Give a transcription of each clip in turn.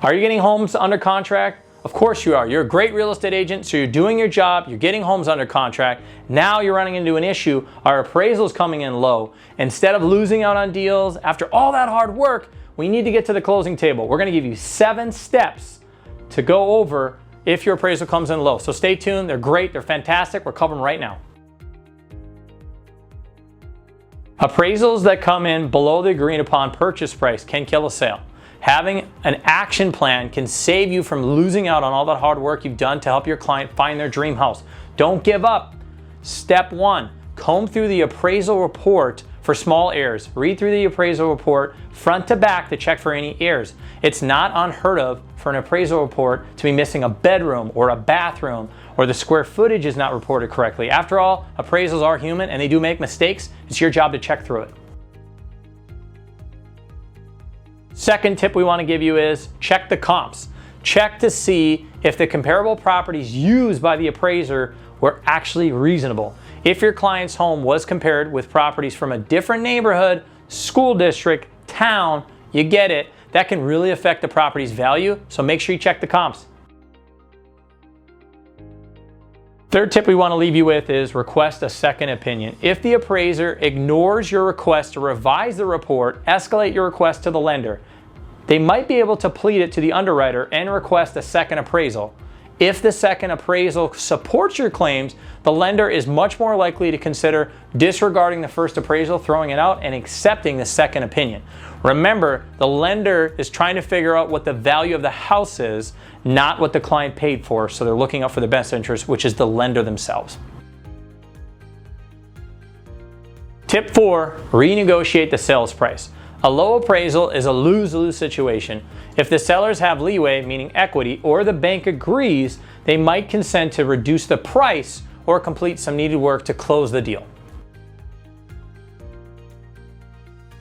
Are you getting homes under contract? Of course you are. You're a great real estate agent, so you're doing your job, you're getting homes under contract. Now you're running into an issue. Our appraisal is coming in low. Instead of losing out on deals, after all that hard work, we need to get to the closing table. We're going to give you 7 steps to go over if your appraisal comes in low. So stay tuned. They're great. They're fantastic. We're covering them right now. Appraisals that come in below the agreed upon purchase price can kill a sale. Having an action plan can save you from losing out on all that hard work you've done to help your client find their dream house. Don't give up. Step 1, comb through the appraisal report for small errors. Read through the appraisal report front to back to check for any errors. It's not unheard of for an appraisal report to be missing a bedroom or a bathroom, or the square footage is not reported correctly. After all, appraisals are human and they do make mistakes. It's your job to check through it. Second tip we want to give you is check the comps. Check to see if the comparable properties used by the appraiser were actually reasonable. If your client's home was compared with properties from a different neighborhood, school district, town, you get it, that can really affect the property's value, so make sure you check the comps. Third tip we want to leave you with is request a second opinion. If the appraiser ignores your request to revise the report, escalate your request to the lender. They might be able to plead it to the underwriter and request a second appraisal. If the second appraisal supports your claims, the lender is much more likely to consider disregarding the first appraisal, throwing it out, and accepting the second opinion. Remember, the lender is trying to figure out what the value of the house is, not what the client paid for, so they're looking out for the best interest, which is the lender themselves. Tip 4, renegotiate the sales price. A low appraisal is a lose-lose situation. If the sellers have leeway, meaning equity, or the bank agrees, they might consent to reduce the price or complete some needed work to close the deal.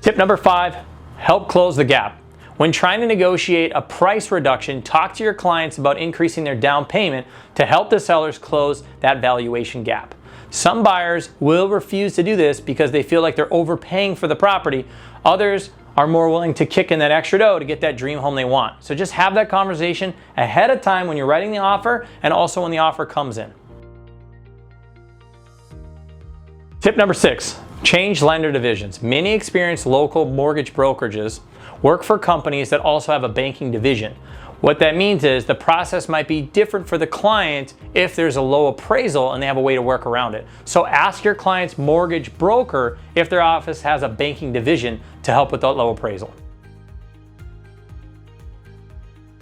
Tip number 5, help close the gap. When trying to negotiate a price reduction, talk to your clients about increasing their down payment to help the sellers close that valuation gap. Some buyers will refuse to do this because they feel like they're overpaying for the property. Others are more willing to kick in that extra dough to get that dream home they want. So just have that conversation ahead of time when you're writing the offer and also when the offer comes in. Tip number 6, change lender divisions. Many experienced local mortgage brokerages work for companies that also have a banking division. What that means is the process might be different for the client if there's a low appraisal and they have a way to work around it. So ask your client's mortgage broker if their office has a banking division to help with that low appraisal.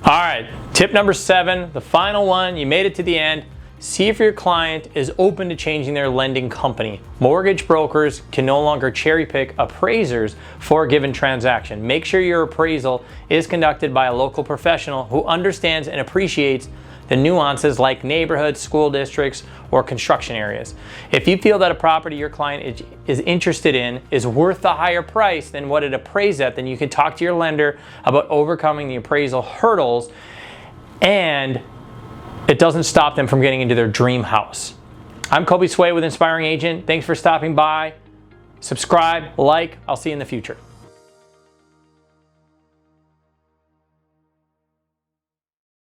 All right, tip number 7, the final one, you made it to the end. See if your client is open to changing their lending company. Mortgage brokers can no longer cherry pick appraisers for a given transaction. Make sure your appraisal is conducted by a local professional who understands and appreciates the nuances like neighborhoods, school districts, or construction areas. If you feel that a property your client is interested in is worth the higher price than what it appraised at, then you can talk to your lender about overcoming the appraisal hurdles, and it doesn't stop them from getting into their dream house. I'm Kobe Sway with Inspiring Agent. Thanks for stopping by. Subscribe, like. I'll see you in the future.